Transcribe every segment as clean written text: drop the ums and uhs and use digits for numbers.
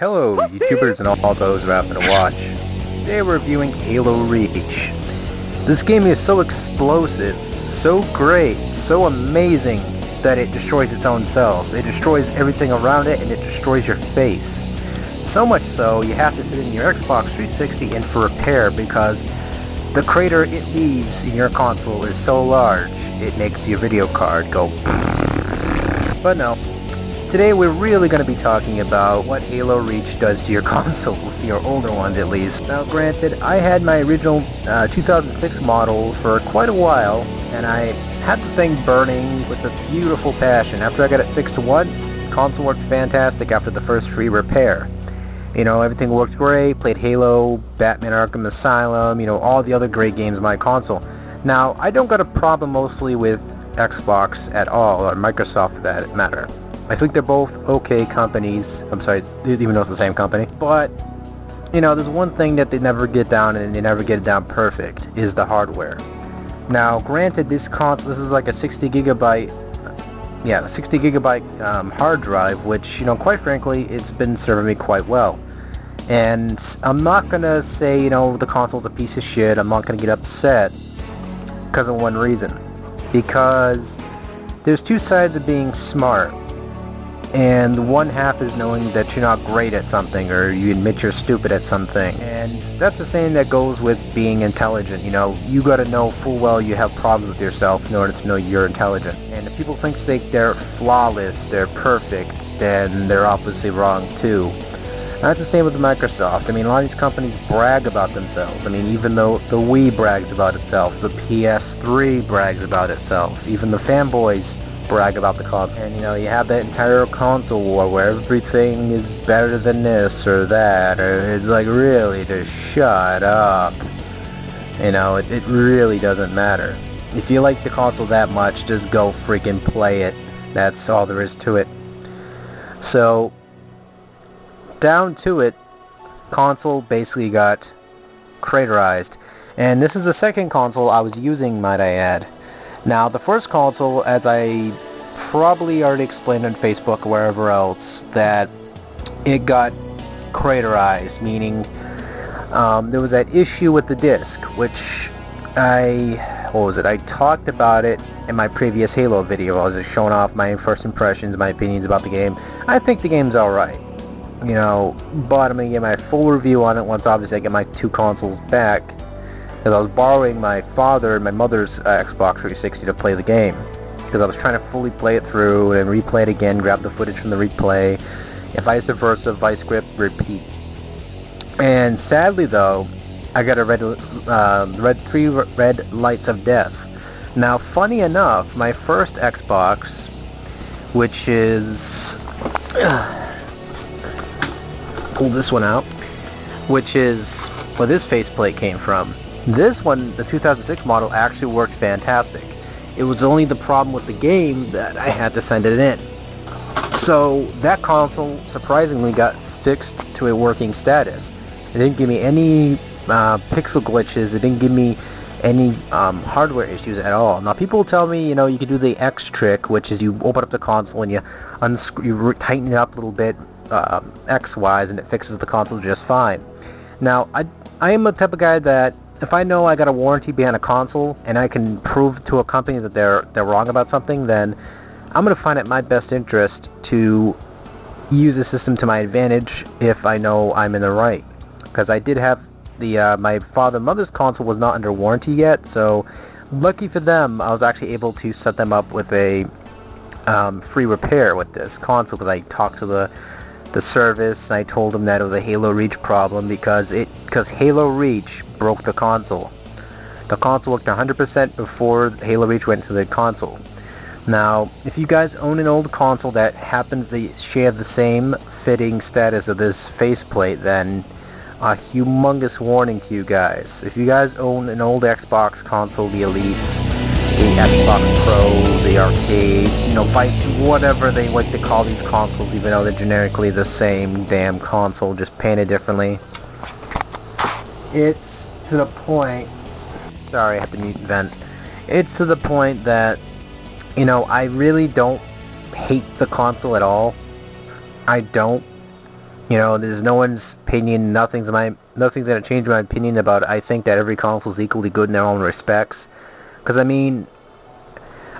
Hello, YouTubers and all those who happen to watch. Today we're reviewing Halo Reach. This game is so explosive, so great, so amazing that it destroys its own self. It destroys everything around it and it destroys your face. So much so, you have to sit in your Xbox 360 in for repair because the crater it leaves in your console is so large, it makes your video card go. But no. Today we're really going to be talking about what Halo Reach does to your consoles, your older ones at least. Now granted, I had my original 2006 model for quite a while, and I had the thing burning with a beautiful passion. After I got it fixed once, the console worked fantastic after the first free repair. You know, everything worked great, played Halo, Batman Arkham Asylum, you know, all the other great games on my console. Now, I don't got a problem mostly with Xbox at all, or Microsoft for that matter. I think they're both okay companies. I'm sorry, even though it's the same company. But, you know, there's one thing that they never get down, and they never get it down perfect, is the hardware. Now, granted, this console, this is like a 60 gigabyte hard drive, which, you know, quite frankly, it's been serving me quite well. And I'm not gonna say, you know, the console's a piece of shit. I'm not gonna get upset because of one reason. Because there's two sides of being smart. And one half is knowing that you're not great at something, or you admit you're stupid at something. And that's the same that goes with being intelligent. You know, you gotta know full well you have problems with yourself in order to know you're intelligent. And if people think they're flawless, they're perfect, then they're obviously wrong too. And that's the same with Microsoft. I mean, a lot of these companies brag about themselves. I mean, even though the Wii brags about itself, the PS3 brags about itself, even the fanboys brag about the console. And you know, you have that entire console war where everything is better than this or that, or it's like, really, just shut up. You know, it really doesn't matter. If you like the console that much, just go freaking play it. That's all there is to it. So, down to it, console basically got craterized. And this is the second console I was using, might I add. Now, the first console, as I probably already explained on Facebook or wherever else, that it got craterized, meaning there was that issue with the disc, which I talked about it in my previous Halo video. I was just showing off my first impressions, my opinions about the game. I think the game's alright, you know, but I'm going to get my full review on it once obviously I get my two consoles back. Because I was borrowing my father and my mother's Xbox 360 to play the game. Because I was trying to fully play it through and replay it again, grab the footage from the replay, and vice versa, vice grip, repeat. And sadly though, I got a three red lights of death. Now, funny enough, my first Xbox, which is... pull this one out, which is where this faceplate came from. This one, the 2006 model, actually worked fantastic. It was only the problem with the game that I had to send it in. So that console surprisingly got fixed to a working status. It didn't give me any pixel glitches. It didn't give me any hardware issues at all. Now people tell me, you know, you can do the X trick, which is you open up the console and you tighten it up a little bit X-wise, and it fixes the console just fine. Now I am the type of guy that if I know I got a warranty behind a console and I can prove to a company that they're wrong about something, then I'm going to find it my best interest to use the system to my advantage if I know I'm in the right. Because I did have the my father and mother's console was not under warranty yet, so lucky for them, I was actually able to set them up with a free repair with this console, because I talked to the service, and I told them that it was a Halo Reach problem because Halo Reach broke the console. The console worked 100% before Halo Reach went to the console. Now, if you guys own an old console that happens to share the same fitting status of this faceplate, then a humongous warning to you guys. If you guys own an old Xbox console, the Elites, the Xbox Pro, the Arcade, you know, Vice, whatever they like to call these consoles, even though they're generically the same damn console, just painted differently. It's to the point, sorry, I have to mute vent. It's to the point that, you know, I really don't hate the console at all. I don't. You know, there's no one's opinion, nothing's gonna change my opinion about it. I think that every console is equally good in their own respects. Because, I mean,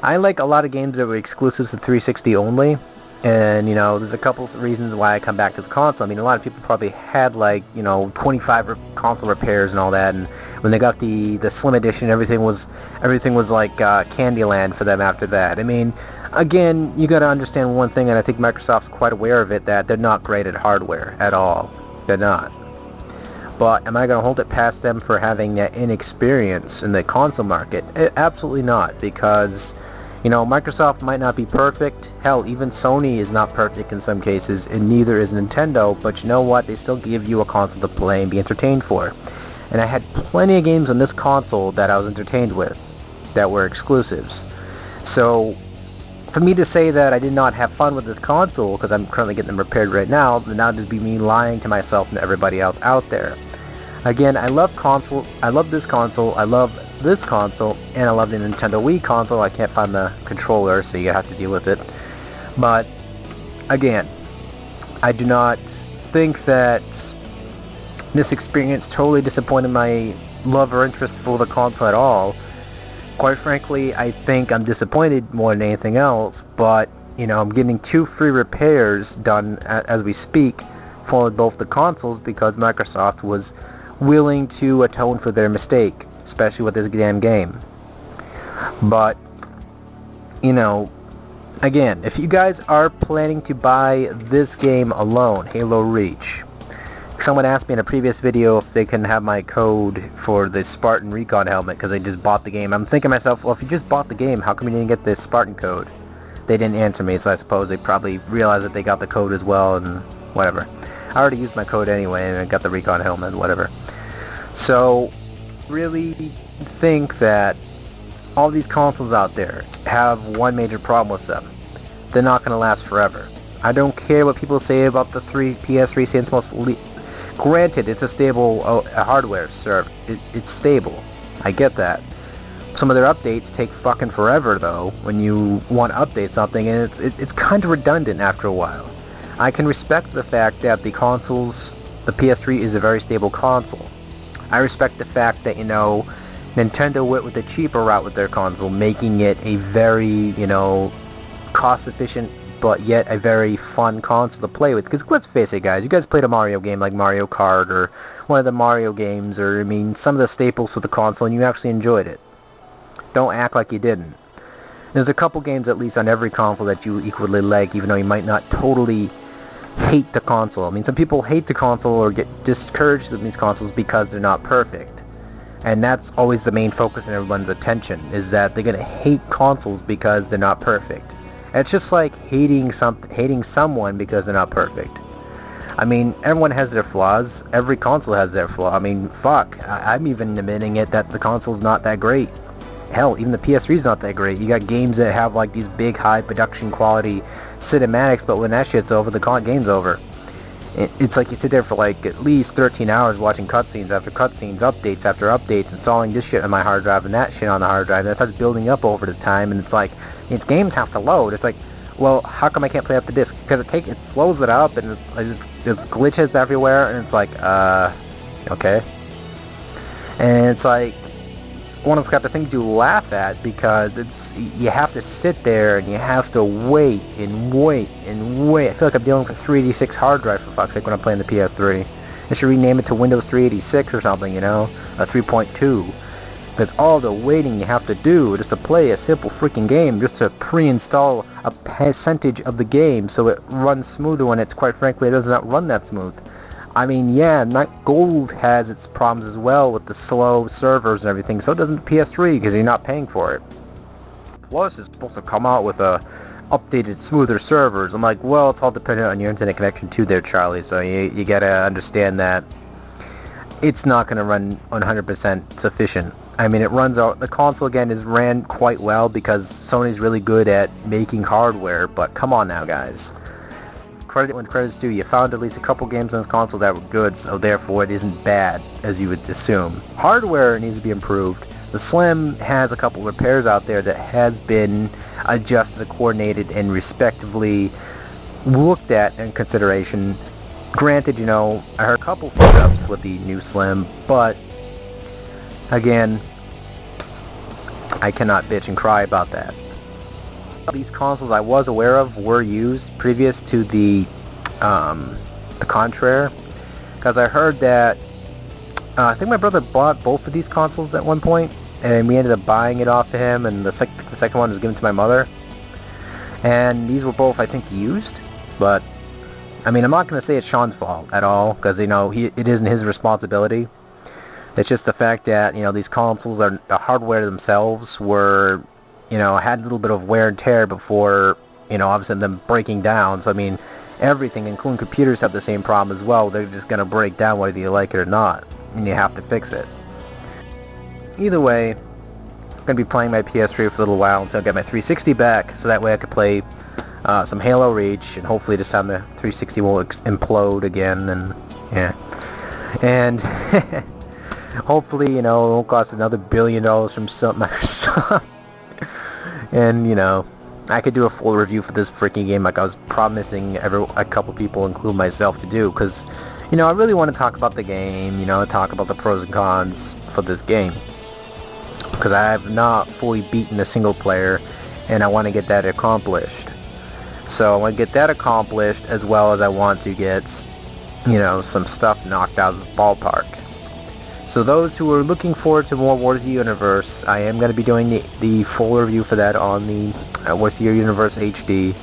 I like a lot of games that were exclusives to 360 only. And, you know, there's a couple of reasons why I come back to the console. I mean, a lot of people probably had, like, you know, 25 console repairs and all that. And when they got the Slim Edition, everything was like Candyland for them after that. I mean, again, you got to understand one thing, and I think Microsoft's quite aware of it, that they're not great at hardware at all. They're not. But am I going to hold it past them for having that inexperience in the console market? Absolutely not, because, you know, Microsoft might not be perfect. Hell, even Sony is not perfect in some cases, and neither is Nintendo, but you know what? They still give you a console to play and be entertained for. And I had plenty of games on this console that I was entertained with that were exclusives. So, for me to say that I did not have fun with this console, because I'm currently getting them repaired right now, then that would just be me lying to myself and everybody else out there. Again, I love this console, I love this console, and I love the Nintendo Wii console. I can't find the controller, so you have to deal with it. But, again, I do not think that this experience totally disappointed my love or interest for the console at all. Quite frankly, I think I'm disappointed more than anything else, but, you know, I'm getting 2 free repairs done as we speak for both the consoles because Microsoft was willing to atone for their mistake, especially with this damn game. But, you know, again, if you guys are planning to buy this game alone, Halo Reach, someone asked me in a previous video if they can have my code for the Spartan Recon helmet because they just bought the game. I'm thinking to myself, well, if you just bought the game, how come you didn't get the Spartan code? They didn't answer me, so I suppose they probably realized that they got the code as well, and whatever. I already used my code anyway, and I got the Recon helmet, whatever. So, really think that all these consoles out there have one major problem with them. They're not going to last forever. I don't care what people say about the PS3 since most... Granted, it's a stable hardware server. It's stable. I get that. Some of their updates take fucking forever, though, when you want to update something, and it's kind of redundant after a while. I can respect the fact that the PS3 is a very stable console. I respect the fact that, you know, Nintendo went with the cheaper route with their console, making it a very, you know, cost-efficient but yet a very fun console to play with. Because let's face it, guys, you guys played a Mario game like Mario Kart or one of the Mario games, or, I mean, some of the staples for the console, and you actually enjoyed it. Don't act like you didn't. There's a couple games, at least, on every console that you equally like, even though you might not totally hate the console. I mean, some people hate the console or get discouraged with these consoles because they're not perfect. And that's always the main focus in everyone's attention, is that they're going to hate consoles because they're not perfect. And it's just like hating someone because they're not perfect. I mean, everyone has their flaws. Every console has their flaw. I mean, fuck. I'm even admitting it that the console's not that great. Hell, even the PS3's not that great. You got games that have like these big, high production quality cinematics, but when that shit's over, the game's over. It's like you sit there for like at least 13 hours watching cutscenes after cutscenes, updates after updates, installing this shit on my hard drive and that shit on the hard drive. That starts building up over the time, and it's like, its games have to load. It's like, well, how come I can't play up the disc? Because it slows it up, and there's glitches everywhere, and it's like, okay. And it's like, one of it's got the thing to laugh at, because you have to sit there and you have to wait and wait and wait. I feel like I'm dealing with a 386 hard drive, for fuck's sake, when I'm playing the PS3. I should rename it to Windows 386 or something, you know, a 3.2. Because all the waiting you have to do just to play a simple freaking game, just to pre-install a percentage of the game so it runs smoother when it's, quite frankly, it does not run that smooth. I mean, yeah, Gold has its problems as well with the slow servers and everything, so doesn't the PS3 because you're not paying for it. Plus, it's supposed to come out with updated, smoother servers. I'm like, well, it's all dependent on your internet connection too there, Charlie, so you gotta understand that it's not gonna run 100% sufficient. I mean, it runs out, the console again is ran quite well because Sony's really good at making hardware, but come on now, guys. Credit when credit's due, you found at least a couple games on this console that were good, so therefore it isn't bad, as you would assume. Hardware needs to be improved. The Slim has a couple repairs out there that has been adjusted, coordinated, and respectively looked at in consideration. Granted, you know, I heard a couple fuck-ups with the new Slim, but again, I cannot bitch and cry about that. These consoles I was aware of were used previous to the Contraire, because I heard that I think my brother bought both of these consoles at one point, and we ended up buying it off of him, and the second one was given to my mother. And these were both, I think, used, but I mean, I'm not going to say it's Sean's fault at all, because, you know, it isn't his responsibility. It's just the fact that, you know, these consoles, the hardware themselves were, you know, had a little bit of wear and tear before, you know, obviously them breaking down. So, I mean, everything, including computers, have the same problem as well. They're just going to break down whether you like it or not, and you have to fix it. Either way, I'm going to be playing my PS3 for a little while until I get my 360 back, so that way I could play some Halo Reach, and hopefully this time the 360 will implode again, and yeah. And hopefully, you know, it won't cost another $1 billion from Microsoft. And, you know, I could do a full review for this freaking game like I was promising a couple people, including myself, to do. Because, you know, I really want to talk about the game, you know, talk about the pros and cons for this game. Because I have not fully beaten the single player, and I want to get that accomplished. So I want to get that accomplished, as well as I want to get, you know, some stuff knocked out of the ballpark. So those who are looking forward to more War of the Universe, I am going to be doing the full review for that on the War of the Universe HD.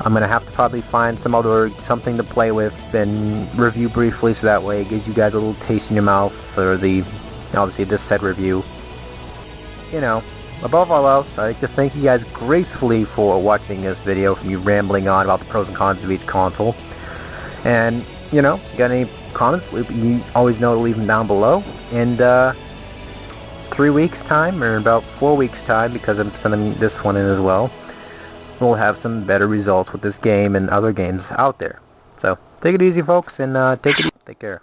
I'm going to have to probably find something to play with and review briefly, so that way it gives you guys a little taste in your mouth for obviously this said review. You know, above all else, I'd like to thank you guys gracefully for watching this video from me rambling on about the pros and cons of each console. And, you know, got any comments, you always know to leave them down below. And 3 weeks time, or about 4 weeks time, because I'm sending this one in as well, we'll have some better results with this game and other games out there. So take it easy, folks, and take care.